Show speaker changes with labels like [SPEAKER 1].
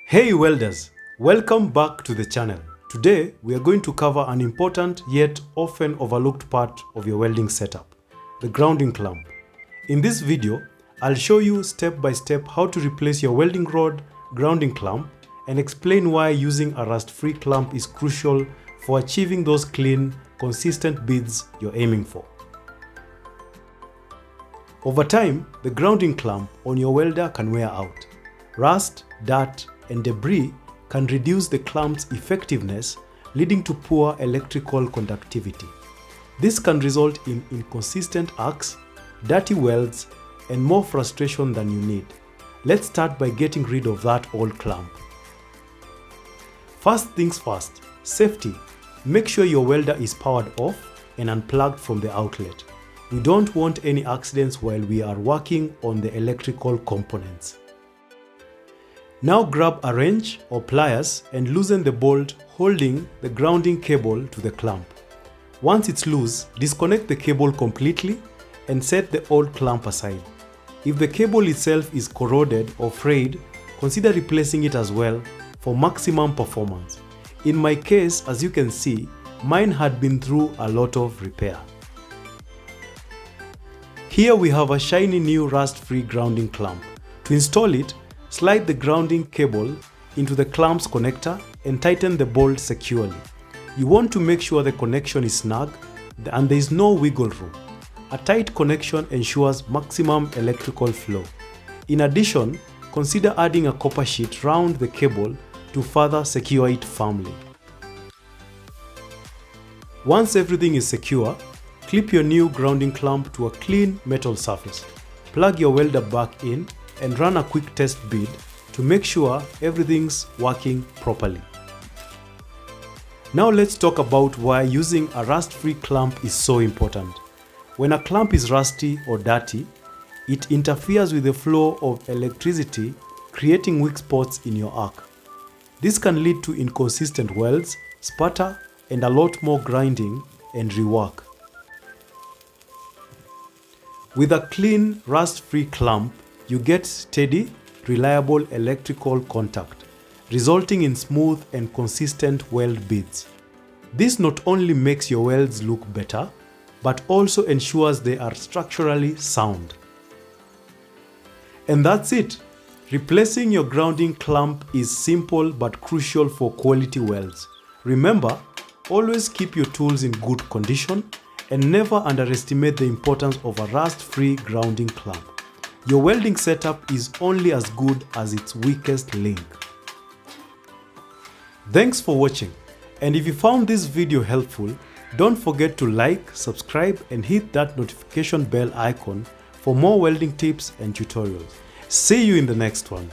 [SPEAKER 1] Hey welders, welcome back to the channel. Today we are going to cover an important yet often overlooked part of your welding setup, the grounding clamp. In this video, I'll show you step by step how to replace your welding rod grounding clamp and explain why using a rust-free clamp is crucial for achieving those clean, consistent beads you're aiming for. Over time, the grounding clamp on your welder can wear out. Rust, dirt, and debris can reduce the clamp's effectiveness, leading to poor electrical conductivity. This can result in inconsistent arcs, dirty welds, and more frustration than you need. Let's start by getting rid of that old clamp. First things first, safety. Make sure your welder is powered off and unplugged from the outlet. We don't want any accidents while we are working on the electrical components. Now grab a wrench or pliers and loosen the bolt holding the grounding cable to the clamp. Once it's loose, disconnect the cable completely and set the old clamp aside. If the cable itself is corroded or frayed, consider replacing it as well for maximum performance. In my case, as you can see, mine had been through a lot of repair. Here we have a shiny new rust-free grounding clamp. To install it, slide the grounding cable into the clamp's connector and tighten the bolt securely. You want to make sure the connection is snug and there is no wiggle room. A tight connection ensures maximum electrical flow. In addition, consider adding a copper sheet round the cable to further secure it firmly. Once everything is secure, clip your new grounding clamp to a clean metal surface. Plug your welder back in and run a quick test bead to make sure everything's working properly. Now let's talk about why using a rust-free clamp is so important. When a clamp is rusty or dirty, it interferes with the flow of electricity, creating weak spots in your arc. This can lead to inconsistent welds, sputter, and a lot more grinding and rework. With a clean, rust-free clamp, you get steady, reliable electrical contact, resulting in smooth and consistent weld beads. This not only makes your welds look better, but also ensures they are structurally sound. And that's it. Replacing your grounding clamp is simple but crucial for quality welds. Remember, always keep your tools in good condition and never underestimate the importance of a rust-free grounding clamp. Your welding setup is only as good as its weakest link. Thanks for watching, and if you found this video helpful, don't forget to like, subscribe and hit that notification bell icon for more welding tips and tutorials. See you in the next one.